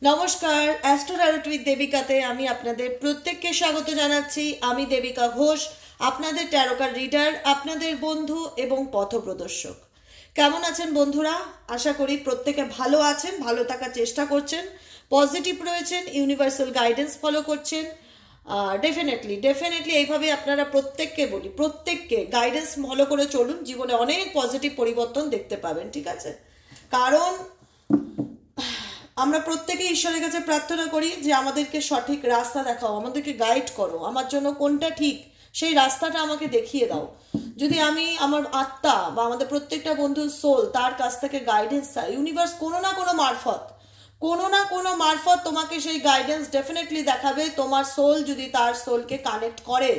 নমস্কার, astro tarot with দেবিকাতে আমি আপনাদের প্রত্যেককে স্বাগত জানাচ্ছি। আমি দেবিকা ঘোষ, আপনাদের ট্যারোকার রিডার, আপনাদের বন্ধু এবং পথপ্রদর্শক। কেমন আছেন বন্ধুরা? আশা করি প্রত্যেকে ভালো আছেন, ভালো থাকার চেষ্টা করছেন, পজিটিভ রয়েছেন, ইউনিভার্সাল গাইডেন্স ফলো করছেন। ডেফিনেটলি এইভাবে আপনারা প্রত্যেককে বলি, প্রত্যেককে গাইডেন্স ফলো করে চলুন, জীবনে অনেক পজিটিভ পরিবর্তন দেখতে পাবেন। ঠিক আছে? কারণ আমরা প্রত্যেকে ঈশ্বরের কাছে প্রার্থনা করি যে আমাদেরকে সঠিক রাস্তা দেখাও, আমাদেরকে গাইড করো, আমার জন্য কোনটা ঠিক সেই রাস্তাটা আমাকে দেখিয়ে দাও। যদি আমি আমার আত্মা বা আমাদের প্রত্যেকটা বন্ধুর সোল তার কাছ থেকে গাইডেন্স চাই, ইউনিভার্স কোনো না কোনো মারফত তোমাকে সেই গাইডেন্স ডেফিনেটলি দেখাবে। তোমার সোল যদি তার সোলকে কানেক্ট করে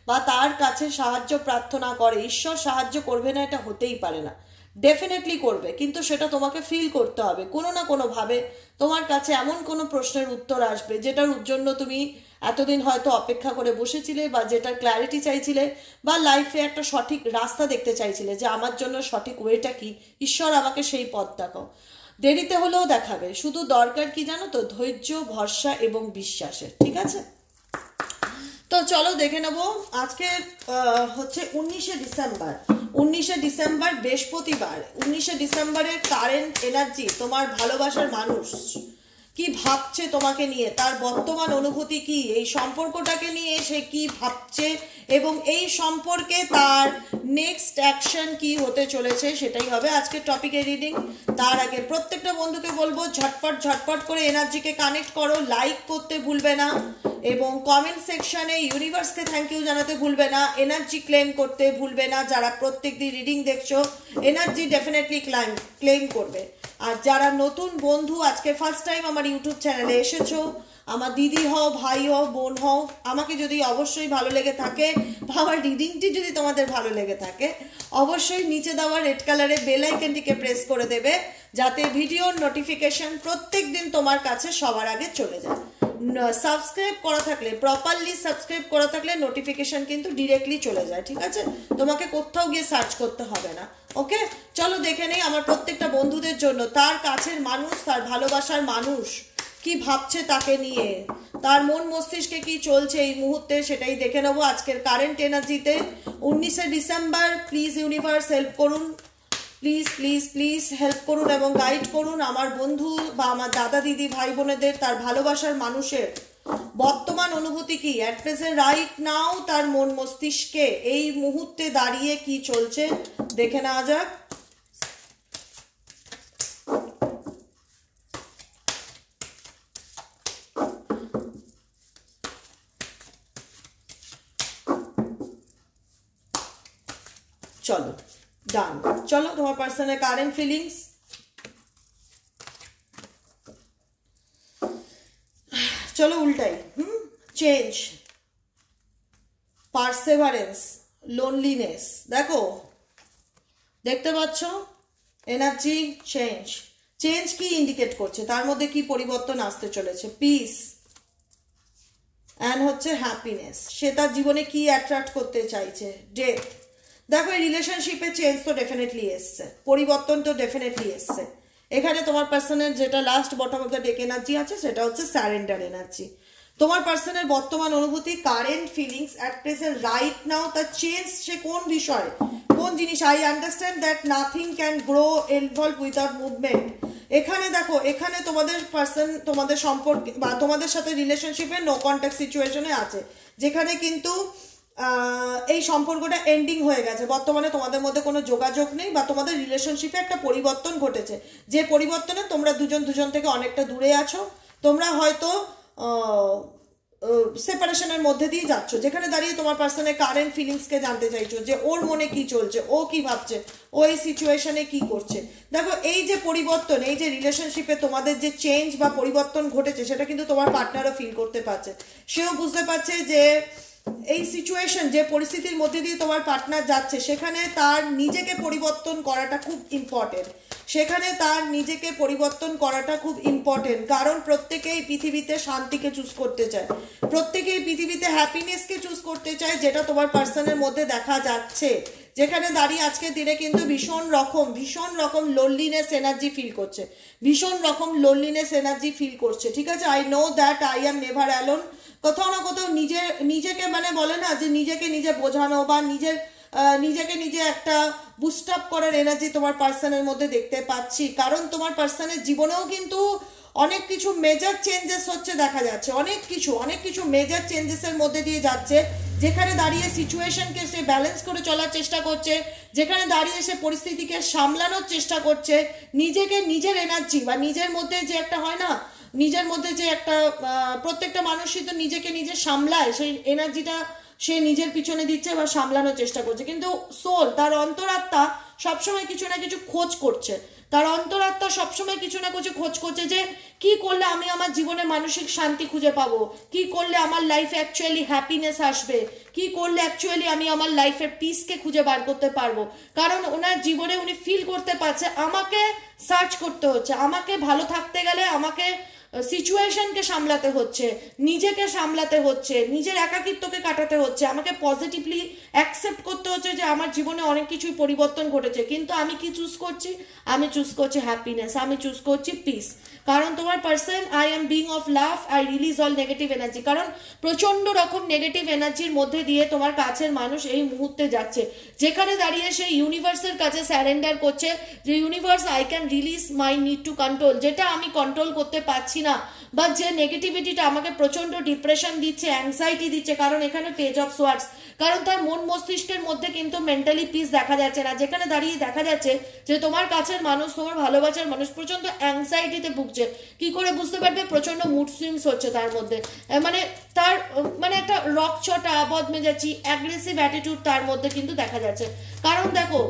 বা তার কাছে সাহায্য প্রার্থনা করে, ঈশ্বর সাহায্য করবে না এটা হতেই পারে না, ডেফিনেটলি করবে, কিন্তু সেটা তোমাকে ফিল করতে হবে। কোনো না কোনোভাবে তোমার কাছে এমন কোনো প্রশ্নের উত্তর আসবে যেটার জন্য তুমি এতদিন হয়তো অপেক্ষা করে বসেছিলে, বা যেটার ক্ল্যারিটি চাইছিলে, বা লাইফে একটা সঠিক রাস্তা দেখতে চাইছিলে যে আমার জন্য সঠিক ওয়েটা কি, ঈশ্বর আমাকে সেই পথ দেখাও। দেরিতে হলেও দেখাবে, শুধু দরকার কি জানো তো, ধৈর্য, ভরসা এবং বিশ্বাসের। ঠিক আছে? তো চলো দেখে নেব। আজকে হচ্ছে 19শে ডিসেম্বর বৃহস্পতিবার। 19শে ডিসেম্বরের কারেন্ট এনার্জি, তোমার ভালোবাসার মানুষ কি ভাবছে তোমাকে নিয়ে, তার বর্তমান অনুভূতি কি, এই সম্পর্কটাকে নিয়ে সে কি ভাবছে এবং এই সম্পর্কে তার নেক্সট অ্যাকশন কি হতে চলেছে, সেটাই হবে আজকের টপিকের রিডিং। তার আগে প্রত্যেকটা বন্ধুকে বলবো ঝটপট করে এনার্জিকে কানেক্ট করো, লাইক করতে ভুলবে না এবং কমেন্ট সেকশনে ইউনিভার্সকে থ্যাংক ইউ জানাতে ভুলবে না, এনার্জি ক্লেম করতে ভুলবে না। যারা প্রত্যেকদিন রিডিং দেখছো, এনার্জি ডেফিনেটলি ক্লেম করবে। আর যারা নতুন বন্ধু, আজকে ফার্স্ট টাইম আমার ইউটিউব চ্যানেলে এসেছো, আমার দিদি হও, ভাই হও, বোন হও, আমাকে যদি অবশ্যই ভালো লেগে থাকে বা আমার রিডিংটি যদি তোমাদের ভালো লেগে থাকে, অবশ্যই নিচে দেওয়া রেড কালারের বেল আইকনটিকে প্রেস করে দেবে, যাতে ভিডিওর নোটিফিকেশন প্রত্যেক দিন তোমার কাছে সবার আগে চলে যায়। সাবস্ক্রাইব করা থাকলে, প্রপারলি সাবস্ক্রাইব করা থাকলে নোটিফিকেশন কিন্তু ডিরেক্টলি চলে যায়। ঠিক আছে? তোমাকে কোথাও গিয়ে সার্চ করতে হবে না। ওকে, চলো দেখে নেই আমার প্রত্যেকটা বন্ধুদের জন্য তার কাছের মানুষ, তার ভালোবাসার মানুষ কি ভাবছে তাকে নিয়ে, তার মন মস্তিষ্কে কি চলছে এই মুহূর্তে, সেটাই দেখে নেবো আজকের কারেন্ট এনার্জিতে। 19শে ডিসেম্বর, প্লিজ ইউনিভার্স হেল্প করুন, প্লিজ হেল্প করুন এবং গাইড করুন আমার বন্ধু বা আমার দাদা দিদি ভাই বোনেদের, তার ভালোবাসার মানুষের বর্তমান অনুভূতি কি, অ্যাট প্রেজেন্ট রাইট নাও তার মন মস্তিষ্কে এই মুহূর্তে দাঁড়িয়ে কি চলছে দেখে নেওয়া যাক। চলো ডান, চলো তোমার পার্সনের কারেন্ট ফিলিংস। চলো উল্টাই। Change, perseverance, loneliness. দেখো, দেখতে পাচ্ছ এনার্জি চেঞ্জ কি ইন্ডিকেট করছে, তার মধ্যে কি পরিবর্তন আসতে চলেছে। পিস অ্যান্ড হচ্ছে হ্যাপিনেস, সে তার জীবনে কি অ্যাট্রাক্ট করতে চাইছে। ডেথ, দেখো এই রিলেশনশিপে চেঞ্জ তো ডেফিনেটলি এসছে, পরিবর্তন তো ডেফিনেটলি এসছে। এখানে তোমার পার্সনের যেটা last bottom of the deck energy আছে, সেটা হচ্ছে স্যারেন্ডার এনার্জি। তোমার পার্সনের বর্তমান অনুভূতি, current feelings at present right now, তার চেঞ্জ সে কোন বিষয়, কোন জিনিস। I understand that nothing can grow involve without movement. এখানে দেখো, এখানে তোমাদের পার্সন তোমাদের সম্পর্কে বা তোমাদের সাথে রিলেশনশিপে নো কন্ট্যাক্ট সিচুয়েশনে আছে, যেখানে কিন্তু এই সম্পর্কটা এন্ডিং হয়ে গেছে, বর্তমানে তোমাদের মধ্যে কোনো যোগাযোগ নেই, বা তোমাদের রিলেশনশিপে একটা পরিবর্তন ঘটেছে, যে পরিবর্তনে তোমরা দুজন থেকে অনেকটা দূরে আছো। তোমরা হয়তো সেপারেশনের মধ্যে দিয়ে যাচ্ছ, যেখানে দাঁড়িয়ে তোমার পার্সনের কারেন্ট ফিলিংসকে জানতে চাইছো, যে ওর মনে কি চলছে, ও কি ভাবছে, ও এই সিচুয়েশনে কি করছে। দেখো এই যে পরিবর্তন, এই যে রিলেশনশিপে তোমাদের যে চেঞ্জ বা পরিবর্তন ঘটেছে, সেটা কিন্তু তোমার পার্টনারও ফিল করতে পারছে। সেও বুঝতে পারছে যে এই সিচুয়েশন, যে পরিস্থিতির মধ্যে দিয়ে তোমার পার্টনার যাচ্ছে, সেখানে তার নিজেকে পরিবর্তন করাটা খুব ইম্পর্টেন্ট। কারণ প্রত্যেকেই পৃথিবীতে শান্তিকে চুজ করতে চায়, প্রত্যেকেই পৃথিবীতে হ্যাপিনেসকে চুজ করতে চায়, যেটা তোমার পার্সনের মধ্যে দেখা যাচ্ছে যেখানে দাঁড়িয়ে আজকের দিনে কিন্তু ভীষণ রকম লোনলিনেস এনার্জি ফিল করছে, ভীষণ রকম লোনলিনেস এনার্জি ফিল করছে, ঠিক আছে। I know that I am never alone. কোথাও না কোথাও নিজেকে মানে বলে না যে নিজেকে নিজে বোঝানো বা নিজেকে নিজে একটা বুস্ট আপ করার এনার্জি তোমার পার্সনের মধ্যে দেখতে পাচ্ছি। কারণ তোমার পার্সনের জীবনেও কিন্তু অনেক কিছু মেজর চেঞ্জেস হচ্ছে দেখা যাচ্ছে, অনেক কিছু মেজর চেঞ্জেসের মধ্যে দিয়ে যাচ্ছে, যেখানে দাঁড়িয়ে সিচুয়েশনকে সে ব্যালেন্স করে চলার চেষ্টা করছে, যেখানে দাঁড়িয়ে সে পরিস্থিতিকে সামলানোর চেষ্টা করছে, নিজেকে নিজের এনার্জি বা নিজের মধ্যে যে একটা হয় না, নিজের মধ্যে যে একটা প্রত্যেকটা মানুষই তো নিজেকে নিজে সামলায়, সেই এনার্জিটা সে নিজের পিছনে দিচ্ছে বা সামলানোর চেষ্টা করছে। কিন্তু সোল, তার অন্তরাত্মা সবসময় কিছু না কিছু খোঁজ করছে, তার অন্তরাত্মা সবসময় কিছু না কিছু খোঁজ করছে যে কি করলে আমি আমার জীবনে মানসিক শান্তি খুঁজে পাবো, কি করলে আমার লাইফে অ্যাকচুয়ালি হ্যাপিনেস আসবে, কি করলে অ্যাকচুয়ালি আমি আমার লাইফের পিসকে খুঁজে বার করতে পারবো। কারণ ওনার জীবনে উনি ফিল করতে পারছে আমাকে সার্চ করতে হচ্ছে, আমাকে ভালো থাকতে গেলে আমাকে সিচুয়েশনকে সামলাতে হচ্ছে, নিজেকে সামলাতে হচ্ছে, নিজের একাকিত্বকে কাটাতে হচ্ছে, আমাকে পজিটিভলি অ্যাকসেপ্ট করতে হচ্ছে যে আমার জীবনে অনেক কিছুই পরিবর্তন ঘটেছে। কিন্তু আমি কি চুজ করছি? আমি চুজ করছি হ্যাপিনেস, আমি চুজ করছি পিস। কারণ তোমার person, I am being of love, I release all negative energy. কারণ প্রচন্ড রকম নেগেটিভ এনার্জির মধ্যে দিয়ে তোমার কাছের মানুষ এই মুহূর্তে যাচ্ছে, যেখানে দাঁড়িয়ে সে ইউনিভার্সের কাছে স্যারেন্ডার করছে যে universe, I can release my need to control, যেটা আমি কন্ট্রোল করতে পারছি না, বা যে নেগেটিভিটিটা আমাকে প্রচন্ড ডিপ্রেশন দিচ্ছে, অ্যাংজাইটি দিচ্ছে। কারণ এখানে পেজ অফ সোয়ার্ডস, কারণ তার মন মস্তিষ্কের মধ্যে কিন্তু মেন্টালি পিস দেখা যাচ্ছে না, যেখানে দাঁড়িয়ে দেখা যাচ্ছে যে তোমার কাছের মানুষ, তোমার ভালোবাসার মানুষ প্রচন্ড অ্যাংজাইটিতে ভুগছে। কি করে বুঝতে পারবে? প্রচন্ড মুড সুইংস হচ্ছে তার মধ্যে, মানে তার মানে একটা রকচটা, বদমেজাজি, অ্যাগ্রেসিভ অ্যাটিটিউড তার মধ্যে কিন্তু দেখা যাচ্ছে। কারণ দেখো,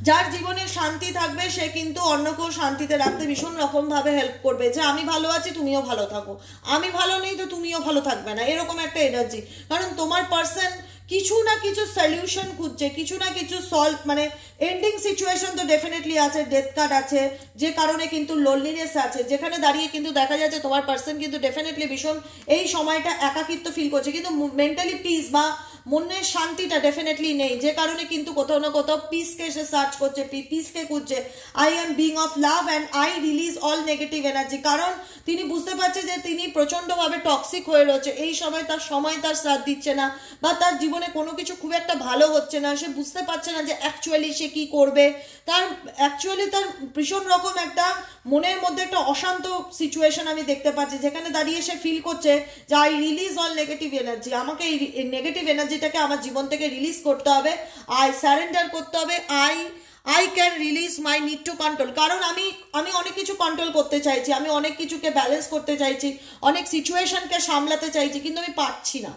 যার জীবনে শান্তি থাকবে সে কিন্তু অন্যকেও শান্তিতে রাখতে ভীষণ রকম ভাবে হেল্প করবে, যে আমি ভালো আছি তুমিও ভালো থাকো, আমি ভালো নেই তো তুমিও ভালো থাকবে না, এরকম একটা এনার্জি। কারণ তোমার পার্সন কিছু না কিছু সলিউশন খুঁজছে, কিছু না কিছু সলভ, মানে এন্ডিং সিচুয়েশন তো ডেফিনেটলি আছে, ডেথ কার্ড আছে, যে কারণে কিন্তু লোনলিনেস আছে, যেখানে দাঁড়িয়ে কিন্তু দেখা যাচ্ছে তোমার পার্সন কিন্তু ডেফিনেটলি ভীষণ এই সময়টা একাকিত্ব ফিল করছে, কিন্তু মেন্টালি পিস বা মনের শান্তিটা ডেফিনেটলি নেই, যে কারণে কিন্তু কোথাও না কোথাও পিসকে সে সার্চ করছে, পিসকে খুঁজছে। I am being of love and I release all negative energy. কারণ তিনি বুঝতে পারছে যে তিনি প্রচন্ডভাবে টক্সিক হয়ে রয়েছে, এই সময় তার সাথ দিচ্ছে না, বা তার জীবনে কোনো কিছু খুব একটা ভালো হচ্ছে না, সে বুঝতে পারছে না যে অ্যাকচুয়ালি সে কি করবে। তার ভীষণ রকম একটা মনের মধ্যে একটা অশান্ত সিচুয়েশন আমি দেখতে পাচ্ছি, যেখানে দাঁড়িয়ে সে ফিল করছে যে I release all negative energy, আমাকে এই নেগেটিভ এনার্জিটাকে আমার জীবন থেকে রিলিজ করতে হবে, আই সারেন্ডার করতে হবে, I can release my need to control. কারণ আমি অনেক কিছু কন্ট্রোল করতে চাইছি, আমি অনেক কিছুকে ব্যালেন্স করতে চাইছি, অনেক সিচুয়েশনকে সামলাতে চাইছি, কিন্তু আমি পারছি না,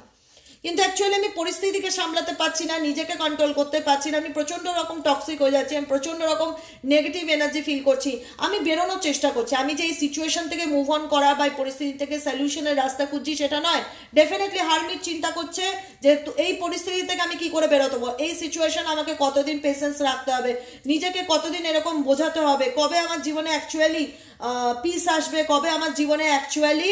কিন্তু অ্যাকচুয়ালি আমি পরিস্থিতিকে সামলাতে পারছি না, নিজেকে কন্ট্রোল করতে পারছি না, আমি প্রচন্ড রকম টক্সিক হয়ে যাচ্ছি, আমি প্রচন্ড রকম নেগেটিভ এনার্জি ফিল করছি, আমি বেরোনোর চেষ্টা করছি, আমি যে এই সিচুয়েশন থেকে মুভ অন করা বা পরিস্থিতি থেকে সলিউশনের রাস্তা খুঁজছি সেটা নয়। ডেফিনেটলি হারমিট চিন্তা করছে যে এই পরিস্থিতি থেকে আমি কি করে বেরোতে পারবো, এই সিচুয়েশন আমাকে কতদিন পেশেন্স রাখতে হবে, নিজেকে কতদিন এরকম বোঝাতে হবে, কবে আমার জীবনে অ্যাকচুয়ালি পিস আসবে, কবে আমার জীবনে অ্যাকচুয়ালি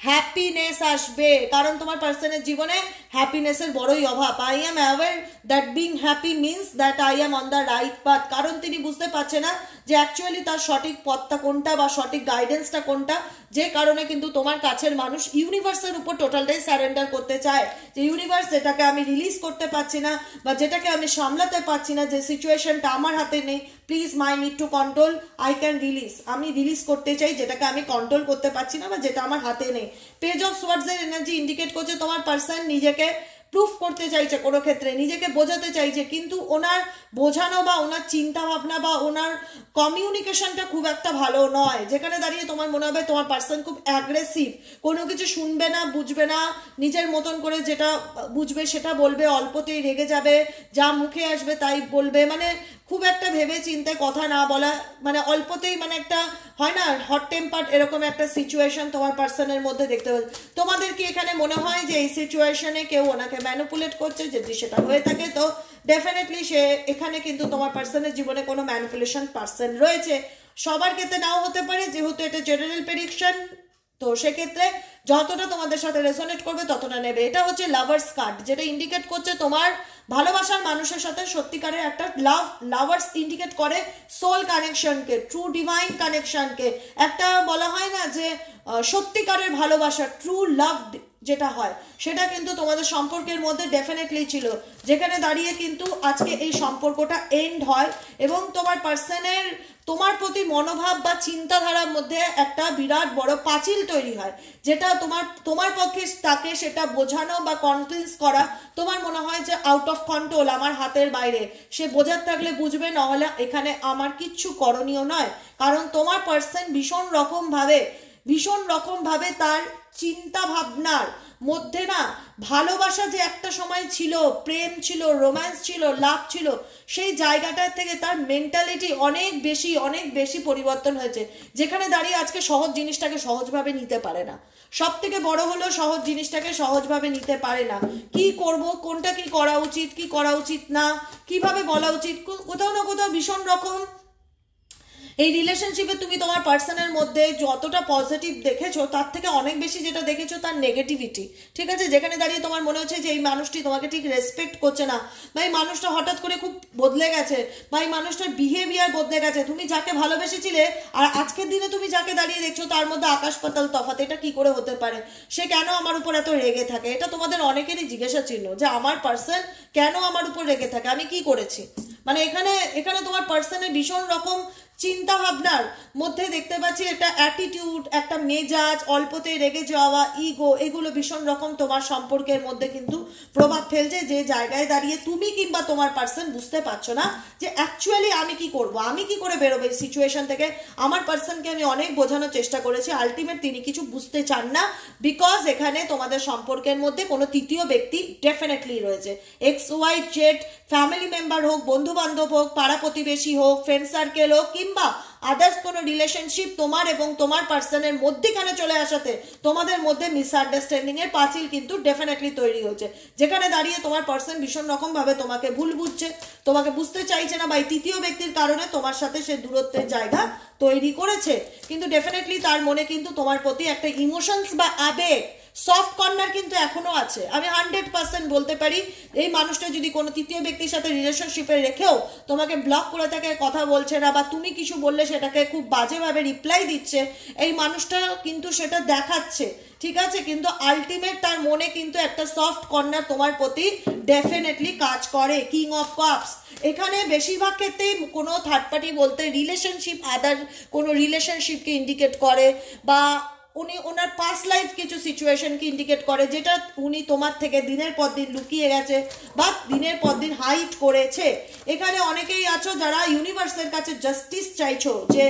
হ্যাপিনেস আসবে। কারণ তোমার পার্সনের জীবনে হ্যাপিনেসের বড়ই অভাব। I am aware that being happy means that I am on the right path. কারণ তিনি বুঝতে পারছে না যে অ্যাকচুয়ালি তার সঠিক পথটা কোনটা বা সঠিক গাইডেন্সটা কোনটা, যে কারণে কিন্তু তোমার কাছের মানুষ ইউনিভার্সের উপর টোটালটাই সারেন্ডার করতে চায়, যে ইউনিভার্স যেটাকে আমি রিলিজ করতে পারছি না বা যেটাকে আমি সামলাতে পারছি না, যে সিচুয়েশনটা আমার হাতে নেই, please my need to control, I can release, আমি রিলিজ করতে চাই যেটাকে আমি কন্ট্রোল করতে পারছি না বা যেটা আমার হাতে নেই। পেজ অফ সোয়ার্ডস এর এনার্জি ইন্ডিকেট করছে তোমার পার্সন নিজেকে প্রুফ করতে চাইছে, কোনো ক্ষেত্রে নিজেকে বোঝাতে চাইছে, কিন্তু ওনার বোঝানো বা ওনার চিন্তা ভাবনা বা ওনার কমিউনিকেশনটা খুব একটা ভালো নয়, যেখানে দাঁড়িয়ে তোমার মনে হবে তোমার পার্সন খুব অ্যাগ্রেসিভ, কোনো কিছু শুনবে না, বুঝবে না, নিজের মতন করে যেটা বুঝবে সেটা বলবে, অল্পতেই রেগে যাবে, যা মুখে আসবে তাই বলবে, মানে খুব একটা ভেবে চিন্তে কথা না বলা, মানে অল্পতেই মানে একটা হয় না হট টেম্পার, এরকম একটা সিচুয়েশন তোমার পার্সনের মধ্যে দেখতে পাচ্ছি। তোমাদের কি এখানে মনে হয় যে এই সিচুয়েশনে কেউ ওনাকে ম্যানিপুলেট করছে? যদি সেটা হয়ে থাকে তো ডেফিনেটলি সে এখানে কিন্তু তোমার পার্সনের জীবনে কোনো ম্যানিপুলেশন পার্সন রয়েছে। সবার ক্ষেত্রে নাও হতে পারে, যেহেতু এটা জেনারেল প্রেডিকশন, তো সেক্ষেত্রে যতটা তোমাদের সাথে রেসোনেট করবে ততটা নেবে। এটা হচ্ছে লাভার্স কার্ড, যেটা ইন্ডিকেট করছে তোমার ভালোবাসার মানুষের সাথে সত্যিকারের একটা লাভার্স ইন্ডিকেট করে সোল কানেকশনকে, ট্রু ডিভাইন কানেকশনকে, একটা বলা হয় না যে সত্যিকারের ভালোবাসা, ট্রু লাভ যেটা হয় সেটা কিন্তু তোমাদের সম্পর্কের মধ্যে ডেফিনেটলি ছিল, যেখানে দাঁড়িয়ে কিন্তু আজকে এই সম্পর্কটা এন্ড হয় এবং তোমার পার্সনের তোমার প্রতি মনোভাব বা চিন্তাধারার মধ্যে একটা বিরাট বড় পাঁচিল তৈরি হয়, যেটা তোমার পক্ষে তাকে সেটা বোঝানো বা কনভিন্স করা তোমার মনে হয় যে আউট অফ কন্ট্রোল, আমার হাতের বাইরে। সে বোঝার থাকলে বুঝবে, নাহলে এখানে আমার কিচ্ছু করণীয় নয়। কারণ তোমার পার্সন ভীষণ রকম ভাবে তার চিন্তা ভাবনার মধ্যে না ভালোবাসা যে একটা সময় ছিল, প্রেম ছিল, রোম্যান্স ছিল, লাভ ছিল, সেই জায়গাটার থেকে তার মেন্টালিটি অনেক বেশি পরিবর্তন হয়েছে, যেখানে দাঁড়িয়ে আজকে সহজ জিনিসটাকে সহজভাবে নিতে পারে না। সব থেকে বড় হলো সহজ জিনিসটাকে সহজভাবে নিতে পারে না। কি করব, কোনটা কি করা উচিত, কি করা উচিত না, কিভাবে বলা উচিত, কোথাও না কোথাও ভীষণ রকম এই রিলেশনশিপে তুমি তোমার পার্সনের মধ্যে যতটা পজিটিভ দেখেছো তার থেকে অনেক বেশি যেটা দেখেছো তার নেগেটিভিটি, ঠিক আছে? যেখানে দাঁড়িয়ে তোমার মনে হচ্ছে যে এই মানুষটি তোমাকে ঠিক রেসপেক্ট করছে না, বা এই মানুষটা হঠাৎ করে খুব বদলে গেছে, বা এই মানুষটার বিহেভিয়ার বদলে গেছে। তুমি যাকে ভালোবেসেছিলে আর আজকের দিনে তুমি যাকে দাঁড়িয়ে দেখছো তার মধ্যে আকাশ পাতাল তফাৎ। এটা কি করে হতে পারে? সে কেন আমার উপর এত রেগে থাকে? এটা তোমাদের অনেকেরই জিজ্ঞাসা চিহ্ন যে আমার পার্সন কেন আমার উপর রেগে থাকে, আমি কি করেছি? মানে এখানে তোমার পার্সনের ভীষণ রকম চিন্তা ভাবনার মধ্যে দেখতে পাচ্ছি একটা অ্যাটিটিউড, একটা মেজাজ, অল্পতে রেগে যাওয়া, ইগো, এগুলো ভীষণ রকম তোমার সম্পর্কের মধ্যে কিন্তু প্রভাব ফেলছে, যে জায়গায় দাঁড়িয়ে তুমি কিংবা তোমার পার্সন বুঝতে পারছো না যে অ্যাকচুয়ালি আমি কি করব, আমি কি করে বেরোবো এই সিচুয়েশন থেকে। আমার পার্সনকে আমি অনেক বোঝানোর চেষ্টা করেছি, আলটিমেট তিনি কিছু বুঝতে চান না, বিকজ এখানে তোমাদের সম্পর্কের মধ্যে কোনো তৃতীয় ব্যক্তি ডেফিনেটলি রয়েছে। XYZ ফ্যামিলি মেম্বার হোক, বন্ধু বান্ধব হোক, পাড়া প্রতিবেশী হোক, ফ্রেন্ড সার্কেল হোক, কিংবা আদার্স কোনো রিলেশনশিপ তোমার এবং তোমার পার্সনের মধ্যেখানে চলে আসাতে তোমাদের মধ্যে মিসআন্ডারস্ট্যান্ডিং এর পাঁচিল কিন্তু ডেফিনেটলি তৈরি হচ্ছে, যেখানে দাঁড়িয়ে তোমার পার্সন ভীষণ রকম ভাবে তোমাকে ভুল বুঝছে, তোমাকে বুঝতে চাইছে না, বা এই তৃতীয় ব্যক্তির কারণে তোমার সাথে সে দূরত্বের জায়গা তৈরি করেছে। কিন্তু ডেফিনেটলি তার মনে কিন্তু তোমার প্রতি একটা ইমোশনস বা আবেগ, সফট কর্নার কিন্তু এখনো আছে। আমি 100% বলতে পারি, এই মানুষটা যদি কোনো তৃতীয় ব্যক্তির সাথে রিলেশনশিপে রেখেও তোমাকে ব্লক করে থাকে, কথা বলছে না, বা তুমি কিছু বললে সেটাকে খুব বাজেভাবে রিপ্লাই দিচ্ছে, এই মানুষটা কিন্তু সেটা দেখাচ্ছে, ঠিক আছে? কিন্তু আলটিমেট তার মনে কিন্তু একটা সফট কর্নার তোমার প্রতি ডেফিনেটলি কাজ করে। কিং অফ কাপস এখানে বেশিরভাগ ক্ষেত্রেই কোনো থার্ড পার্টি বলতে রিলেশনশিপ, আদার কোনো রিলেশনশিপকে ইন্ডিকেট করে, বা ওনার পাস্ট লাইফ কিছু সিচুয়েশনকে ইন্ডিকেট করে, যেটা উনি তোমার থেকে দিনের পর দিন লুকিয়ে গেছে বা দিনের পর দিন হাইড করেছে। এখানে অনেকেই আছো যারা ইউনিভার্সের কাছে জাস্টিস চাইছো, যে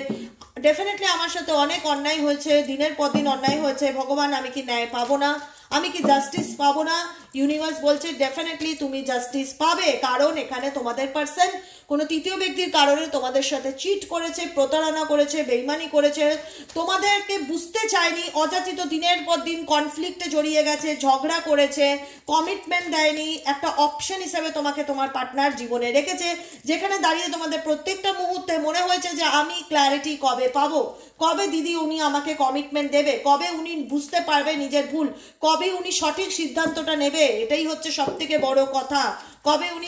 ডেফিনেটলি আমার সাথে অনেক অন্যায় হয়েছে, দিনের পর দিন অন্যায় হয়েছে, ভগবান আমি কি ন্যায় পাবো না, আমি কি জাস্টিস পাবো না? ইউনিভার্স বলছে ডেফিনেটলি তুমি জাস্টিস পাবে, কারণ এখানে তোমাদের পার্সন কোনো তৃতীয় ব্যক্তির কারণে তোমাদের সাথে চিট করেছে, প্রতারণা করেছে, বেইমানি করেছে, তোমাদেরকে বুঝতে চায়নি, অযাচিত দিনের পর দিন কনফ্লিক্টে জড়িয়ে গেছে, ঝগড়া করেছে, কমিটমেন্ট দেয়নি, একটা অপশন হিসেবে তোমাকে তোমার পার্টনার জীবনে রেখেছে, যেখানে দাঁড়িয়ে তোমাদের প্রত্যেকটা মুহূর্তে মনে হয়েছে যে আমি ক্ল্যারিটি কবে পাবো, কবে দিদি উনি আমাকে কমিটমেন্ট দেবে, কবে উনি বুঝতে পারবে নিজের ভুল, কবে উনি সঠিক সিদ্ধান্তটা নেবে, এটাই হচ্ছে সব থেকে বড় কথা, কবে উনি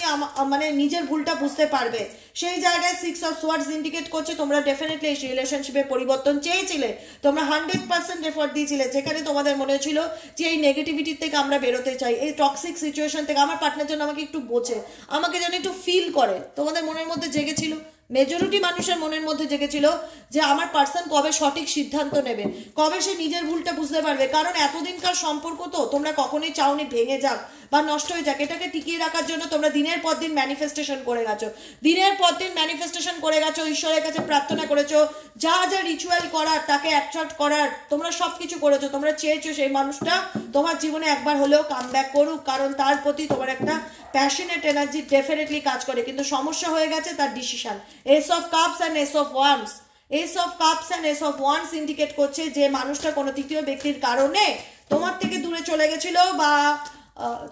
মানে নিজের ভুলটা বুঝতে পারবে। সেই জায়গায় 6 অফ সোয়ার্ডস ইন্ডিকেট করছে তোমরা ডেফিনেটলি এই রিলেশনশিপে পরিবর্তন চেয়েছিলে, তোমরা 100% এফর্ট দিয়েছিলে, যেখানে তোমাদের মনে হচ্ছিল যে এই নেগেটিভিটি থেকে আমরা বেরোতে চাই, এই টক্সিক সিচুয়েশন থেকে, আমার পার্টনার যেন আমাকে একটু বোঝে, আমাকে যেন একটু ফিল করে। তোমাদের মনের মধ্যে জেগেছিল, মেজরিটি মানুষের মনের মধ্যে জেগেছিল যে আমার পার্সন কবে সঠিক সিদ্ধান্ত নেবে, কবে সে নিজের ভুলটা বুঝতে পারবে। কারণ এতদিনকার সম্পর্ক তো তোমরা কখনোই চাওনি ভেঙে যাক বা নষ্ট হয়ে যাক, এটাকে টিকিয়ে রাখার জন্য তোমরা দিনের পর দিন ম্যানিফেস্টেশন করে গেছো, দিনের পর দিন ম্যানিফেস্টেশন করে গেছো, ঈশ্বরের কাছে প্রার্থনা করেছো, যা যা রিচুয়াল করার, তাকে অ্যাট্রাক্ট করার, তোমরা সবকিছু করেছো, তোমরা চেয়েছো সেই মানুষটা তোমার জীবনে একবার হলেও কাম ব্যাক করুক, কারণ তার প্রতি তোমার একটা প্যাশনেট এনার্জি ডেফিনেটলি কাজ করে। কিন্তু সমস্যা হয়ে গেছে তার decision. S of cups and S of wands, S of cups and S of wands indicate করছে যে মানুষটা কোনো তৃতীয় ব্যক্তির কারণে তোমার থেকে দূরে চলে গেছিল, বা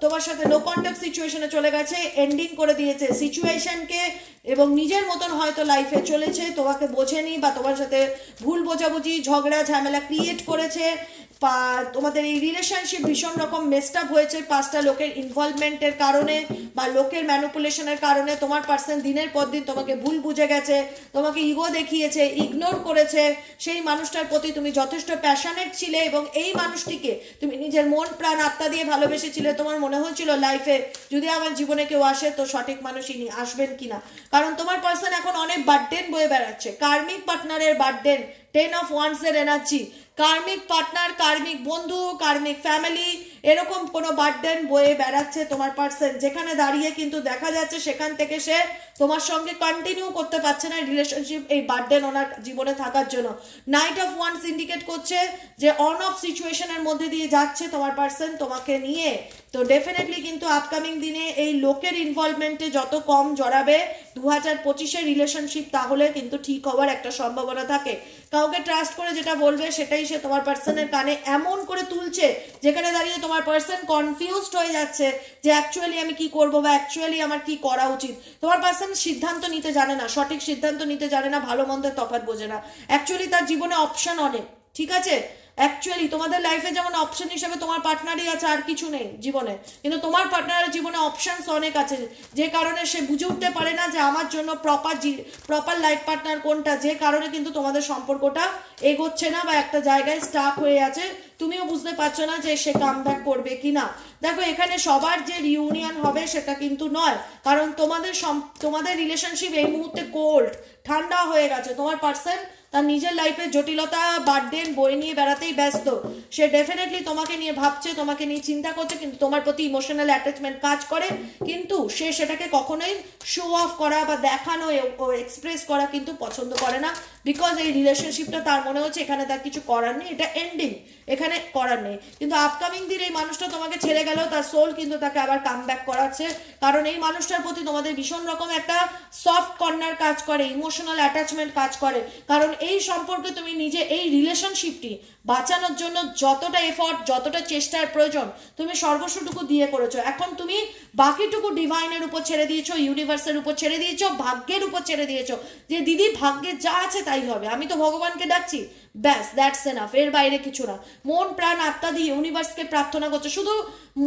তোমার সাথে নো কন্ট্যাক্ট সিচুয়েশনে চলে গেছে, এন্ডিং করে দিয়েছে সিচুয়েশনকে, এবং নিজের মতন হয়তো লাইফে চলেছে, তোমাকে বোঝেনি, বা তোমার সাথে ভুল বোঝাবুঝি, ঝগড়া ঝামেলা ক্রিয়েট করেছে, তোমাদের এই রিলেশনশিপ ভীষণ রকম মেসড আপ হয়েছে পাঁচটা লোকের ইনভলভমেন্টের কারণে বা লোকের ম্যানিপুলেশনের কারণে। তোমার পার্সন দিনের পর দিন তোমাকে ভুল বুঝে গেছে, তোমাকে ইগো দেখিয়েছে, ইগনোর করেছে। সেই মানুষটার প্রতি তুমি যথেষ্ট প্যাশনেট ছিলে এবং এই মানুষটিকে তুমি নিজের মন প্রাণ আত্মা দিয়ে ভালোবেসেছিলে। তোমার মনে হয়েছিল লাইফে যদি আমার জীবনে কেউ আসে তো সঠিক মানুষই আসবেন কিনা, কারণ তোমার পার্সন এখন অনেক বার্ডেন বয়ে বেড়াচ্ছে। কার্মিক পার্টনারের বার্ডেন, 10 of Wands এর এনার্জি, কার্মিক পার্টনার, কার্মিক বন্ধু, কার্মিক ফ্যামিলি, এরকম কোনো বার্ডেন বয়ে বেড়াচ্ছে তোমার পার্সন, যেখানে দাঁড়িয়ে কিন্তু দেখা যাচ্ছে সেখান থেকে সে তোমার সঙ্গে কন্টিনিউ করতে পারছে না রিলেশনশিপ, এই বার্ডেন ওনার জীবনে থাকার জন্য। নাইট অফ ওয়ান্স ইন্ডিকেট করছে যে অন অফ সিচুয়েশনের মধ্যে দিয়ে যাচ্ছে তোমার পার্সন তোমাকে নিয়ে। তো ডেফিনেটলি কিন্তু আপকামিং দিনে এই লোকের ইনভলভমেন্টে যত কম জড়াবে 2025-এর রিলেশনশিপ, তাহলে কিন্তু ঠিক হওয়ার একটা সম্ভাবনা থাকে। কাউকে ট্রাস্ট করে যেটা বলবে সেটাই সে তোমার পার্সনের কানে এমন করে তুলছে যেখানে দাঁড়িয়ে তোমার পার্সন কনফিউজড হয়ে যাচ্ছে যে অ্যাকচুয়ালি আমি কি করবো বা অ্যাকচুয়ালি আমার কি করা উচিত। তোমার পার্সন সিদ্ধান্ত নিতে জানে না, সঠিক সিদ্ধান্ত নিতে জানে না, ভালো মন্দের তফাৎ বোঝে না। অ্যাকচুয়ালি তার জীবনে অপশন অনেক, ঠিক আছে। অ্যাকচুয়ালি তোমাদের লাইফে যেমন অপশন হিসেবে তোমার পার্টনারই আছে, আর কিছু নেই জীবনে, কিন্তু তোমার পার্টনারের জীবনে অপশনস অনেক আছে, যে কারণে সে বুঝে উঠতে পারে না যে আমার জন্য প্রপার লাইফ পার্টনার কোনটা, যে কারণে কিন্তু তোমাদের সম্পর্কটা এগোচ্ছে না বা একটা জায়গায় স্টাক হয়ে আছে। তুমিও বুঝতে পারছো না যে সে কামব্যাক করবে কিনা। দেখো এখানে সবার যে রিউনিয়ন হবে সেটা কিন্তু নয়, কারণ তোমাদের রিলেশনশিপ এই মুহূর্তে কোল্ড, ঠান্ডা হয়ে গেছে। তোমার পার্সন তার নিজের লাইফে জটিলতা বার্ডেন বয়ে নিয়ে বেড়াতেই ব্যস্ত। সে ডেফিনেটলি তোমাকে নিয়ে ভাবছে, তোমাকে নিয়ে চিন্তা করছে, কিন্তু তোমার প্রতি ইমোশনাল অ্যাটাচমেন্ট কাজ করে, কিন্তু সে সেটাকে কখনোই শো অফ করা বা দেখানো এক্সপ্রেস করা কিন্তু পছন্দ করে না। বিকজ এই রিলেশনশিপটা তার মনে হচ্ছে এখানে তার কিছু করার নেই, এটা এন্ডিং, এখানে করার নেই। কিন্তু আপকামিং দিন এই মানুষটা তোমাকে ছেড়ে গেলেও তার সোল কিন্তু তাকে আবার কাম ব্যাক করাচ্ছে, কারণ এই মানুষটার প্রতি তোমাদের ভীষণ রকম একটা সফট কর্নার কাজ করে, ইমোশনাল অ্যাটাচমেন্ট কাজ করে। কারণ এই সম্পর্কে তুমি নিজে এই রিলেশনশিপটি বাঁচানোর জন্য যতটা এফর্ট, যতটা চেষ্টার প্রয়োজন তুমি সর্বস্বটুকু দিয়ে করেছো। এখন তুমি বাকিটুকু ডিভাইনের উপর ছেড়ে দিয়েছো, ইউনিভার্সের উপর ছেড়ে দিয়েছো, ভাগ্যের উপর ছেড়ে দিয়েছো, যে দিদি ভাগ্যে যা আছে তাই হবে, আমি তো ভগবানকে ডাকছি, ব্যাস, দ্যাটস এনাফ, এর বাইরে কিছু না। মন প্রাণ আত্মা দিয়ে ইউনিভার্সকে প্রার্থনা করছো, শুধু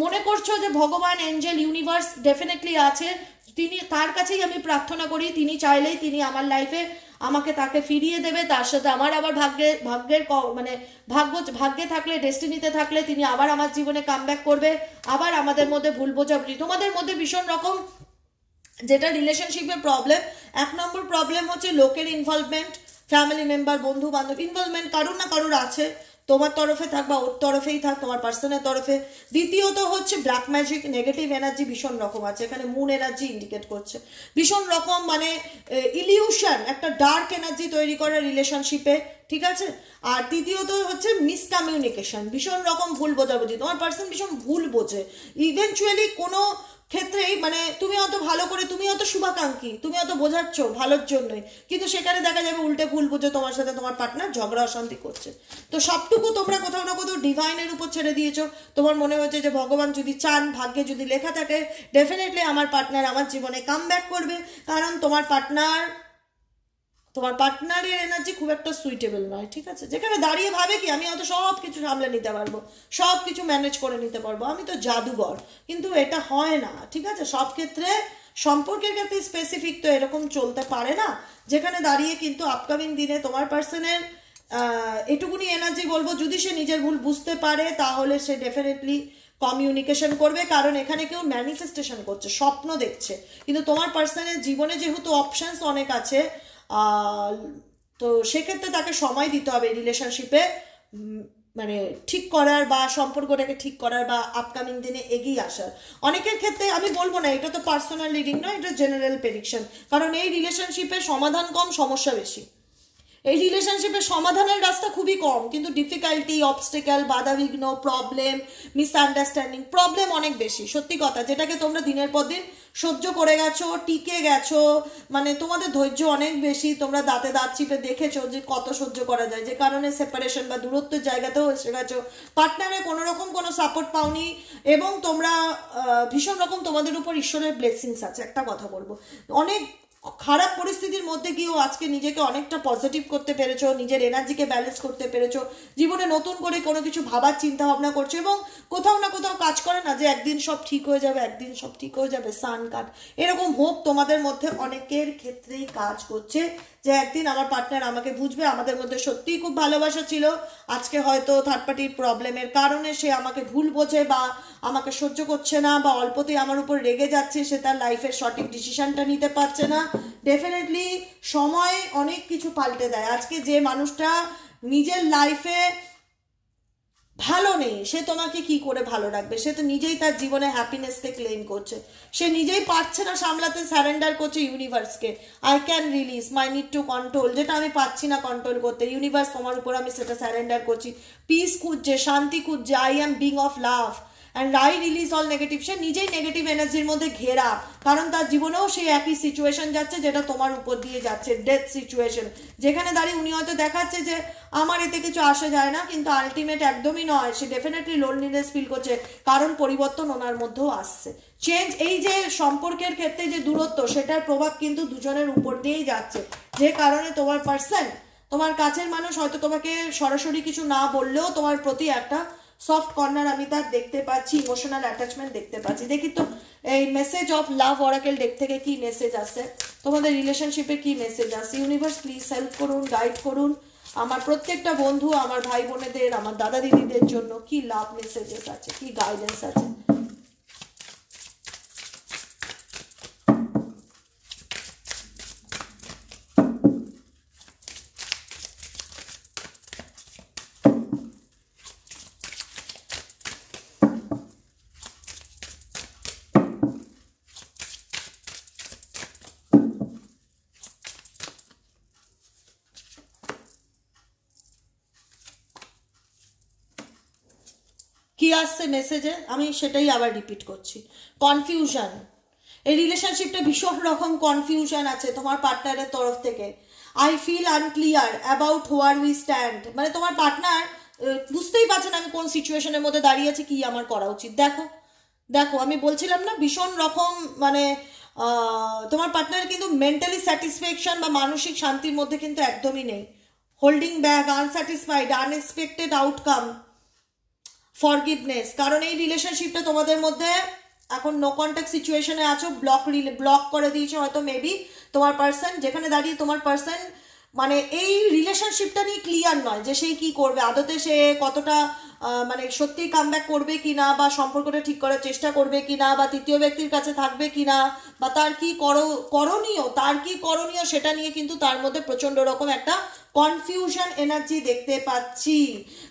মনে করছো যে ভগবান, এঞ্জেল, ইউনিভার্স ডেফিনেটলি আছে, তিনি, তার কাছেই আমি প্রার্থনা করি, তিনি চাইলেই তিনি আমার লাইফে আমাকে তাকে ফিরিয়ে দেবে, তার সাথে আমার আবার ভাগ্যে থাকলে, ডেস্টিনিতে থাকলে তিনি আবার আমার জীবনে কামব্যাক করবে, আবার আমাদের মধ্যে ভুল বোঝাবুঝি। তোমাদের মধ্যে ভীষণ রকম যেটা রিলেশনশিপের প্রবলেম, 1 নম্বর প্রবলেম হচ্ছে লোকের ইনভলভমেন্ট, ফ্যামিলি মেম্বার, বন্ধু বান্ধব ইনভলভমেন্ট কারুর না কারুর আছে, তোমার তরফে থাক বা ওর তরফেই থাক, তোমার পার্সনের তরফে। দ্বিতীয়ত হচ্ছে ব্ল্যাক ম্যাজিক, নেগেটিভ এনার্জি ভীষণ রকম আছে, এখানে মুন এনার্জি ইন্ডিকেট করছে ভীষণ রকম, মানে ইলিউশন, একটা ডার্ক এনার্জি তৈরি করে রিলেশনশিপে, ঠিক আছে। আর তৃতীয়ত হচ্ছে মিসকমিউনিকেশন, ভীষণ রকম ভুল বোঝাবুঝি, তোমার পার্সন ভীষণ ভুল বোঝে ইভেনচুয়ালি কোনো ক্ষেত্রেই, মানে তুমি অত ভালো করে, তুমি অত শুভাকাঙ্ক্ষী, তুমি অত বোঝাচ্ছ ভালোর জন্যই, কিন্তু সেখানে দেখা যাবে উল্টে ভুল বুঝে তোমার সাথে তোমার পার্টনার ঝগড়া অশান্তি করছে। তো সবটুকু তোমরা কোথাও না কোথাও ডিভাইনের উপর ছেড়ে দিয়েছো। তোমার মনে হচ্ছে যে ভগবান যদি চান, ভাগ্যে যদি লেখা থাকে, ডেফিনেটলি আমার পার্টনার আমার জীবনে কাম ব্যাক করবে, কারণ তোমার পার্টনারের এনার্জি খুব একটা সুইটেবল নয়, ঠিক আছে। যেখানে দাঁড়িয়ে ভাবে কি আমি হয়তো সব কিছু সামলে নিতে পারবো, সব কিছু ম্যানেজ করে নিতে পারবো, আমি তো জাদুঘর, কিন্তু এটা হয় না, ঠিক আছে। সব ক্ষেত্রে, সম্পর্কের ক্ষেত্রে স্পেসিফিক তো এরকম চলতে পারে না, যেখানে দাঁড়িয়ে কিন্তু আপকামিং দিনে তোমার পার্সনের এটুকুনি এনার্জি বলবো, যদি সে নিজের ভুল বুঝতে পারে তাহলে সে ডেফিনেটলি কমিউনিকেশন করবে, কারণ এখানে কেউ ম্যানিফেস্টেশন করছে, স্বপ্ন দেখছে, কিন্তু তোমার পার্সনের জীবনে যেহেতু অপশনস অনেক আছে, তো সেক্ষেত্রে তাকে সময় দিতে হবে রিলেশনশিপে, মানে ঠিক করার বা সম্পর্কটাকে ঠিক করার বা আপকামিং দিনে এগিয়ে আসার। অনেকের ক্ষেত্রে আমি বলবো না এটা তো পার্সোনাল রিডিং নয়, এটা জেনারেল প্রেডিকশন, কারণ এই রিলেশনশিপে সমাধান কম, সমস্যা বেশি। এই রিলেশনশিপের সমাধানের রাস্তা খুবই কম, কিন্তু ডিফিকাল্টি, অবস্টেকেল, বাধাবিঘ্ন, প্রবলেম, মিসআন্ডারস্ট্যান্ডিং, প্রবলেম অনেক বেশি, সত্যি কথা, যেটাকে তোমরা দিনের পর দিন সহ্য করে গেছো, টিকে গেছো, মানে তোমাদের ধৈর্য অনেক বেশি, তোমরা দাঁতে দাঁত চিপে দেখেছো যে কত সহ্য করা যায়, যে কারণে সেপারেশন বা দূরত্বের জায়গাতেও এসে গেছো, পার্টনারে কোনো রকম কোনো সাপোর্ট পাওনি, এবং তোমরা ভীষণ রকম তোমাদের উপর ঈশ্বরের ব্লেসিংস আছে। একটা কথা বলবো, অনেক খারাপ পরিস্থিতির মধ্যে গিয়েও আজকে নিজেকে অনেকটা পজিটিভ করতে পেরেছো, নিজের এনার্জিকে ব্যালেন্স করতে পেরেছো, জীবনে নতুন করে কোনো কিছু ভাবার চিন্তা ভাবনা করছো, এবং কোথাও না কোথাও কাজ করে না যে একদিন সব ঠিক হয়ে যাবে, একদিন সব ঠিক হয়ে যাবে, সান কাট, এরকম হোপ তোমাদের মধ্যে অনেকের ক্ষেত্রেই কাজ করছে যে একদিন আমার পার্টনার আমাকে বুঝবে, আমাদের মধ্যে সত্যিই খুব ভালোবাসা ছিল, আজকে হয়তো থার্ড পার্টির প্রবলেমের কারণে সে আমাকে ভুল বোঝে বা আমাকে সহ্য করছে না বা অল্পতেই আমার উপর রেগে যাচ্ছে, সে তার লাইফের সঠিক ডিসিশনটা নিতে পারছে না। ডেফিনেটলি সময় অনেক কিছু পাল্টে দেয়। আজকে যে মানুষটা নিজের লাইফে ভালো নেই, সে তোমাকে কি করে ভালো রাখবে? সে তো নিজেই তার জীবনে হ্যাপিনেসকে ক্লেম করছে, সে নিজেই পারছে না সামলাতে, সারেন্ডার করছে ইউনিভার্সকে। I can release my need to control, যেটা আমি পাচ্ছি না কন্ট্রোল করতে, ইউনিভার্স তোমার উপর আমি সেটা সারেন্ডার করছি। পিস খুঁজছে, শান্তি খুঁজছে, I am being of love and I release all negative. সে নিজেই নেগেটিভ এনার্জির মধ্যে ঘেরা, কারণ তার জীবনেও সে একই সিচুয়েশন যাচ্ছে যেটা তোমার উপর দিয়ে যাচ্ছে, ডেথ সিচুয়েশন, যেখানে দাঁড়িয়ে উনি হয়তো দেখাচ্ছে যে আমার এতে কিছু আসে যায় না, কিন্তু আলটিমেট একদমই নয়, সে ডেফিনেটলি লোনলিনেস ফিল করছে, কারণ পরিবর্তন ওনার মধ্যেও আসছে, চেঞ্জ। এই যে সম্পর্কের ক্ষেত্রে যে দূরত্ব, সেটার প্রভাব কিন্তু দুজনের উপর দিয়েই যাচ্ছে, যে কারণে তোমার পার্সন, তোমার কাছের মানুষ হয়তো তোমাকে সরাসরি কিছু না বললেও তোমার প্রতি একটা সফট কর্নার আমি তার দেখতে পাচ্ছি, ইমোশনাল অ্যাটাচমেন্ট দেখতে পাচ্ছি। দেখি তো এই message of love oracle deck থেকে কি মেসেজ আসছে, তোমাদের রিলেশনশিপে কি মেসেজ আসছে। ইউনিভার্স প্লিজ হেল্প করুন, গাইড করুন আমার প্রত্যেকটা বন্ধু, আমার ভাই বোনেদের, আমার দাদা দিদিদের জন্য কি লাভ মেসেজেস আছে, কি গাইডেন্স আছে। কি আসছে মেসেজে আমি সেটাই আবার রিপিট করছি, কনফিউশন। এই রিলেশনশিপটা ভীষণ রকম কনফিউশন আছে তোমার পার্টনারের তরফ থেকে। I feel unclear about where we stand, মানে তোমার পার্টনার বুঝতেই পারছে না আমি কোন সিচুয়েশনের মধ্যে দাঁড়িয়ে আছি, কি আমার করা উচিত। দেখো দেখো আমি বলছিলাম না ভীষণ রকম, মানে তোমার পার্টনার কিন্তু মেন্টালি স্যাটিসফ্যাকশন বা মানসিক শান্তির মধ্যে কিন্তু একদমই নেই, holding back, unsatisfied, unexpected outcome, forgiveness. কারণ এই রিলেশনশিপটা তোমাদের মধ্যে এখন নো কন্ট্যাক্ট সিচুয়েশনে আছো, ব্লক করে দিয়েছে হয়তো মেবি তোমার পার্সন, যেখানে দাঁড়িয়ে তোমার পার্সন মানে এই রিলেশনশিপটা নিয়ে ক্লিয়ার নয় যে সে কি করবে, আদতে সে কতটা মানে সত্যিই কামব্যাক করবে কিনা, বা সম্পর্কটা ঠিক করার চেষ্টা করবে কিনা, বা তৃতীয় ব্যক্তির কাছে থাকবে কিনা, বা তার কি করণীয় সেটা নিয়ে কিন্তু তার মধ্যে প্রচন্ড রকম একটা কনফিউশন এনার্জি দেখতে পাচ্ছি।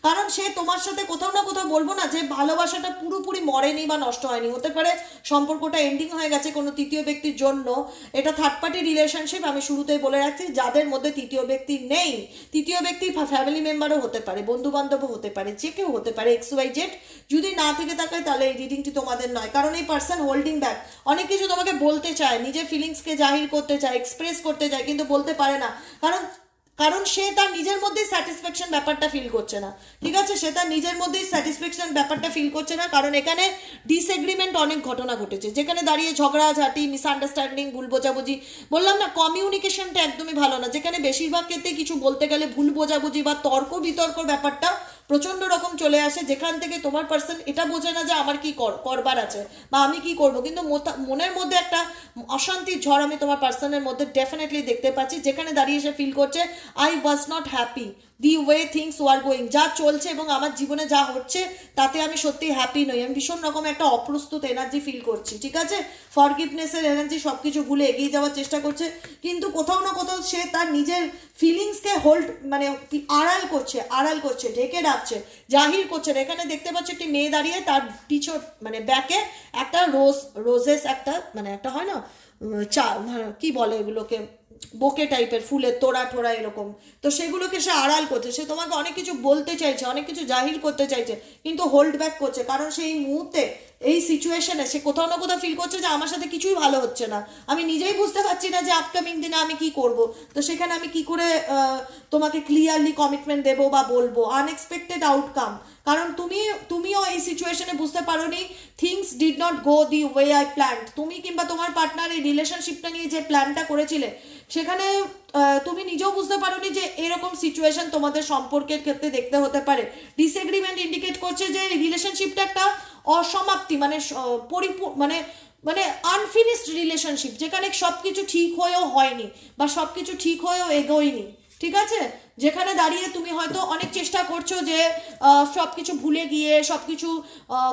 কারণ সে তোমার সাথে কোথাও না কোথাও, বলবো না যে ভালোবাসাটা পুরোপুরি মরেনি বা নষ্ট হয়নি, হতে পারে সম্পর্কটা এন্ডিং হয়ে গেছে কোনো তৃতীয় ব্যক্তির জন্য। এটা থার্ড পার্টি রিলেশনশিপ, আমি শুরুতেই বলে রাখছি, যাদের মধ্যে তৃতীয় ব্যক্তি নেই, তৃতীয় ব্যক্তি ফ্যামিলি মেম্বারও হতে পারে, বন্ধু বান্ধবও হতে পারে, যে কেউ হতে পারে, XYZ, যদি না থেকে থাকে তাহলে এই রিডিংটি তোমাদের নয়। কারণ এই পার্সন হোল্ডিং ব্যাক, অনেক কিছু তোমাকে বলতে চায়, নিজের ফিলিংসকে জাহির করতে চায়, এক্সপ্রেস করতে চায়, কিন্তু বলতে পারে না, কারণ সে তার নিজের মধ্যেই স্যাটিসফ্যাকশন ব্যাপারটা ফিল করছে না। ঠিক আছে, সে তার নিজের মধ্যেই স্যাটিসফ্যাকশন ব্যাপারটা ফিল করছে না, কারণ এখানে ডিসএগ্রিমেন্ট অনেক ঘটনা ঘটেছে, যেখানে দাঁড়িয়ে ঝগড়াঝাটি, মিসআন্ডারস্ট্যান্ডিং, ভুল বোঝাবুঝি, বললাম না কমিউনিকেশনটা একদমই ভালো না, যেখানে বেশিরভাগ ক্ষেত্রে কিছু বলতে গেলে ভুল বোঝাবুঝি বা তর্ক বিতর্ক ব্যাপারটা প্রচন্ড রকম চলে আসে, যেখান থেকে তোমার পার্সন এটা বোঝে না যে আমার কি করবার আছে বা আমি কি করব, কিন্তু মনের মধ্যে একটা অশান্তির ঝড় আমি তোমার পার্সনের মধ্যে ডেফিনেটলি দেখতে পাচ্ছি, যেখানে দাঁড়িয়ে সে ফিল করছে I was not happy the way things were going, যা চলছে এবং আমার জীবনে যা হচ্ছে তাতে আমি সত্যি হ্যাপি নই, আমি ভীষণ রকম একটা অপ্রস্তুত এনার্জি ফিল করছি। ঠিক আছে, ফরগিভনেসের এনার্জি, সবকিছু ভুলে এগিয়ে যাওয়ার চেষ্টা করছে, কিন্তু কোথাও না কোথাও সে তার নিজের ফিলিংসকে মানে আড়াল করছে, ঢেকে রাখছে, জাহির করছে। এখানে দেখতে পাচ্ছ একটি মেয়ে দাঁড়িয়ে, তার পিছন মানে ব্যাকে একটা রোজেস একটা মানে একটা হয় না কি বলে এগুলোকে, বোকে টাইপের ফুলের তোড়া ঠোড়া এরকম, তো সেগুলোকে সে আড়াল করছে। সে তোমাকে অনেক কিছু বলতে চাইছে, অনেক কিছু জাহির করতে চাইছে, কিন্তু হোল্ড ব্যাক করছে, কারণ সেই মুহূর্তে এই সিচুয়েশনে সে কোথাও না কোথাও ফিল করছে যে আমার সাথে কিছুই ভালো হচ্ছে না, আমি নিজেই বুঝতে পারছি না যে আপকামিং দিনে আমি কি করব, তো সেখানে আমি কি করে তোমাকে ক্লিয়ারলি কমিটমেন্ট দেবো বা বলবো, আনএক্সপেক্টেড আউটকাম। কারণ তুমিও এই সিচুয়েশনে বুঝতে পারোনি, things did not go the way I planned. তুমি কিংবা তোমার পার্টনার এই রিলেশনশিপটা নিয়ে যে প্ল্যানটা করেছিলে সেখানে তুমি নিজেও বুঝতে পারোনি যে এরকম সিচুয়েশন তোমাদের সম্পর্কের ক্ষেত্রে দেখতে হতে পারে। ডিসএগ্রিমেন্ট ইন্ডিকেট করছে যে রিলেশনশিপটা একটা অসমাপ্তি, মানে মানে আনফিনিশড রিলেশনশিপ, যেখানে সবকিছু ঠিক হয়েও হয়নি বা সবকিছু ঠিক হয়েও এগোয়নি, ঠিক আছে? যেখানে দাঁড়িয়ে তুমি হয়তো অনেক চেষ্টা করছো যে সবকিছু ভুলে গিয়ে সবকিছু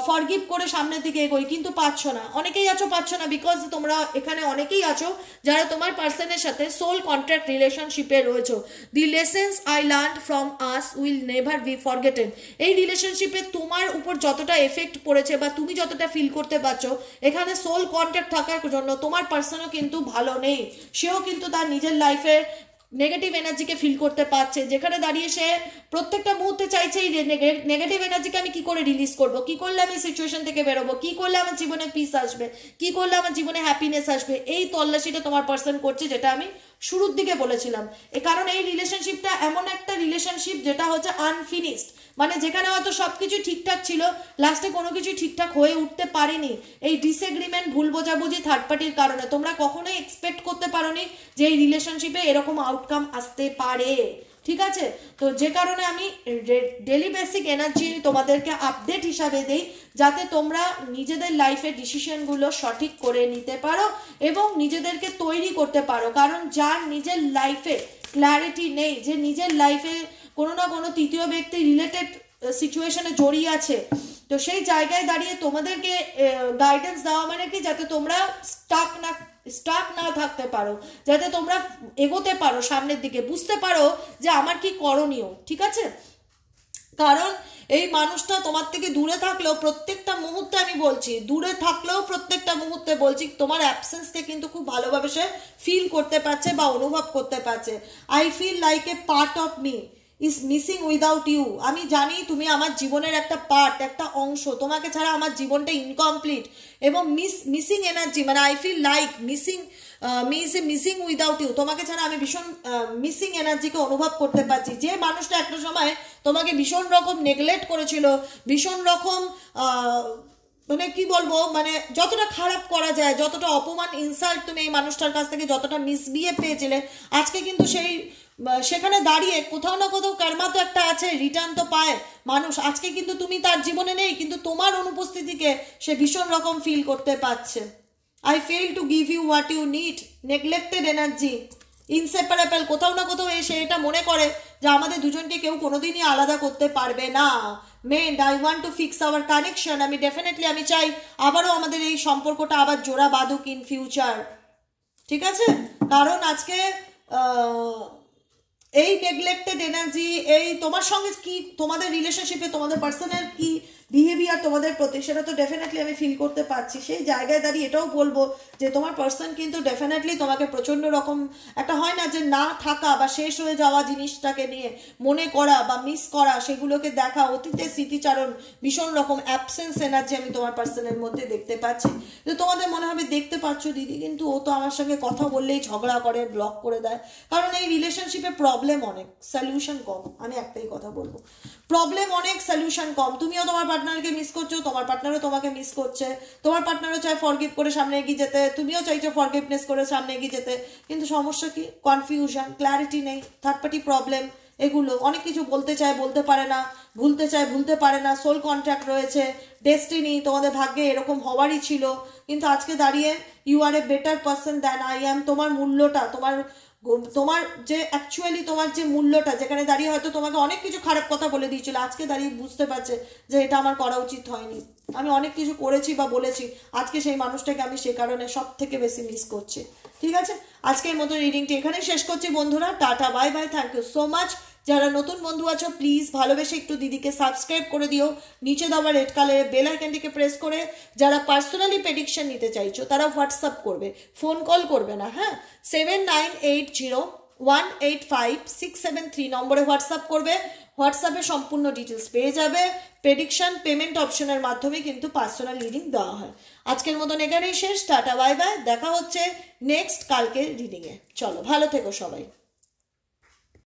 ফরগিভ করে সামনের দিকে এগোই, কিন্তু পারছো না। অনেকেই আছো পারছো না, বিকজ তোমরা এখানে অনেকেই আছো যারা তোমার পার্সনের সাথে সোল কন্ট্রাক্ট রিলেশনশিপে রয়েছো। The lessons I learned from us will never be forgotten. এই রিলেশনশিপে তোমার উপর যতটা এফেক্ট পড়েছে বা তুমি যতটা ফিল করতে পারছো, এখানে সোল কন্ট্রাক্ট থাকার জন্য তোমার পার্সনও কিন্তু ভালো নেই, সেও কিন্তু তার নিজের লাইফে নেগেটিভ এনার্জিকে ফিল করতে পারছে, যেখানে দাঁড়িয়ে সে প্রত্যেকটা মুহূর্তে চাইছে এই নেগেটিভ এনার্জিকে আমি কি করে রিলিজ করব, কি করলে আমি সিচুয়েশন থেকে বেরোবো, কি করলে আমার জীবনে পিস আসবে, কি করলে আমার জীবনে হ্যাপিনেস আসবে। এই তল্লাশিটা তোমার পার্সন করছে, যেটা আমি শুরুর দিকে বলেছিলাম। কারণ এই রিলেশনশিপটা এমন একটা রিলেশনশিপ যেটা হচ্ছে আনফিনিশড, মানে যেখানে হয়তো সবকিছু ঠিকঠাক ছিল, লাস্টে কোনো কিছু ঠিকঠাক হয়ে উঠতে পারেনি। এই ডিসএগ্রিমেন্ট, ভুল বোঝাবুঝি, থার্ড পার্টির কারণে তোমরা কখনোই এক্সপেক্ট করতে পারোনি যে এই রিলেশনশিপে এরকম আউটকাম আসতে পারে, ঠিক আছে? তো যে কারণে আমি ডেলি বেসিক এনার্জি তোমাদেরকে আপডেট হিসাবে দেই, যাতে তোমরা নিজেদের লাইফে ডিসিশনগুলো সঠিক করে নিতে পারো এবং নিজেদেরকে তৈরি করতে পারো। কারণ যার নিজের লাইফে ক্ল্যারিটি নেই, যে নিজের লাইফে কোনো না কোনো তৃতীয় ব্যক্তি রিলেটেড সিচুয়েশনে জড়িয়ে আছে, তো সেই জায়গায় দাঁড়িয়ে তোমাদেরকে গাইডেন্স দেওয়া মানে কি, যাতে তোমরা স্টাক না থাকতে পারো, যাতে তোমরা এগোতে পারো সামনের দিকে, বুঝতে পারো যে আমার কি করণীয়, ঠিক আছে? কারণ এই মানুষটা তোমার থেকে দূরে থাকলেও প্রত্যেকটা মুহূর্তে, আমি বলছি দূরে থাকলেও প্রত্যেকটা মুহূর্তে বলছি, তোমার অ্যাবসেন্সকে কিন্তু খুব ভালোভাবে সে ফিল করতে পারছে বা অনুভব করতে পারছে। I feel like a part of me is missing without you. আমি জানি তুমি আমার জীবনের একটা পার্ট, একটা অংশ, তোমাকে ছাড়া আমার জীবনটা ইনকমপ্লিট। এবং মিসিং এনার্জি, মানে I feel like missing without you, তোমাকে ছাড়া আমি ভীষণ মিসিং এনার্জিকে অনুভব করতে পারছি। যে মানুষটা একটা সময় তোমাকে ভীষণ রকম নেগলেক্ট করেছিল, ভীষণ রকম মানে কি বলবো, মানে যতটা খারাপ করা যায়, যতটা অপমান, ইনসাল্ট তুমি এই মানুষটার কাছ থেকে যতটা মিসবিহেভ পেয়েছিলে, আজকে কিন্তু সেখানে দাঁড়িয়ে কোথাও না কোথাও কর্মা তো একটা আছে, রিটার্ন তো পায় মানুষ। আজকে কিন্তু তুমি তার জীবনে নেই, কিন্তু তোমার অনুপস্থিতিকে সে ভীষণ রকম ফিল করতে পারছে। I fail to give you what you need, neglected energy, inseparable. কোথাও না কোথাও এসে এটা মনে করে যে আমাদের দুজনকে কেউ কোনোদিনই আলাদা করতে পারবে না। Mend I want to fix hour connection, আমি চাই আবারও আমাদের এই সম্পর্কটা আবার জোড়া বাঁধুক ইন ফিউচার, ঠিক আছে? কারণ আজকে এই নেগলেক্টেড এনার্জি, এই তোমার সঙ্গে কি, তোমাদের রিলেশনশিপে তোমাদের পার্সনের কি বিহেভিয়ার তোমাদের প্রতি, সেটা তো ডেফিনেটলি আমি ফিল করতে পারছি। সেই জায়গায় দাঁড়িয়ে এটাও বলবো যে তোমার পার্সন কিন্তু ডেফিনেটলি তোমাকে প্রচণ্ড রকম একটা হয় না যে না থাকা বা শেষ হয়ে যাওয়া জিনিসটাকে নিয়ে মনে করা বা মিস করা, সেগুলোকে দেখা, অতীতের স্মৃতিচারণ, ভীষণ রকম অ্যাবসেন্স এনার্জি আমি তোমার পার্সনের মধ্যে দেখতে পাচ্ছি। তো তোমাদের মনে হবে দেখতে পাচ্ছ দিদি, কিন্তু ও তো আমার সঙ্গে কথা বললেই ঝগড়া করে, ব্লক করে দেয়। কারণ এই রিলেশনশিপে প্রবলেম অনেক, সলিউশন কম। আমি একটাই কথা বলবো, প্রবলেম অনেক, সলিউশন কম। তুমিও তোমার পার্টনারকে মিস করছো, তোমার পার্টনারও তোমাকে মিস করছে, তোমার পার্টনারও চায় ফরগিভ করে সামনে এগিয়ে যেতে, তুমিও চাইছো ফরগিভনেস করে সামনে এগিয়ে যেতে, কিন্তু সমস্যা কি? কনফিউশন, ক্ল্যারিটি নেই, থার্ড পার্টি প্রবলেম, এগুলো অনেক কিছু বলতে চায় বলতে পারে না, ভুলতে চায় ভুলতে পারে না, সোল কন্ট্রাক্ট রয়েছে, ডেস্টিনি, তোমাদের ভাগ্যে এরকম হওয়ারই ছিল। কিন্তু আজকে দাঁড়িয়ে you are a better person than I am. তোমার মূল্যটা, তোমার যে অ্যাকচুয়ালি তোমার যে মূল্যটা, যেখানে দাঁড়িয়ে হয়তো তোমাকে অনেক কিছু খারাপ কথা বলে দিয়েছিল, আজকে দাঁড়িয়ে বুঝতে পারছে যে এটা আমার করা উচিত হয়নি, আমি অনেক কিছু করেছি বা বলেছি, আজকে সেই মানুষটাকে আমি সে কারণে সব থেকে বেশি মিস করছি। ঠিক আছে, আজকের মতো রিডিংটি এখানেই শেষ করছি বন্ধুরা। Tata, bye bye, thank you so much. যারা নতুন বন্ধু আছো প্লিজ ভালোবেসে একটু দিদিকে সাবস্ক্রাইব করে দিও, নিচে দেওয়া রেড কালারের বেল আইকনটিকে প্রেস করে। যারা পার্সোনালি প্রেডিকশন নিতে চাইছো তারা হোয়াটসঅ্যাপ করবে, ফোন কল করবে না, হ্যাঁ। 7980185673 নম্বরে হোয়াটসঅ্যাপ করবে। হোয়াটসঅ্যাপে সম্পূর্ণ ডিটেলস পেয়ে যাবে। প্রেডিকশন পেমেন্ট অপশনের মাধ্যমে কিন্তু পার্সোনাল রিডিং দেওয়া হয়। আজকের মতন এখানেই শেষ। টাটা, বাই বাই, দেখা হচ্ছে নেক্সট কালকের রিডিংয়ে। চলো, ভালো থেকো সবাই।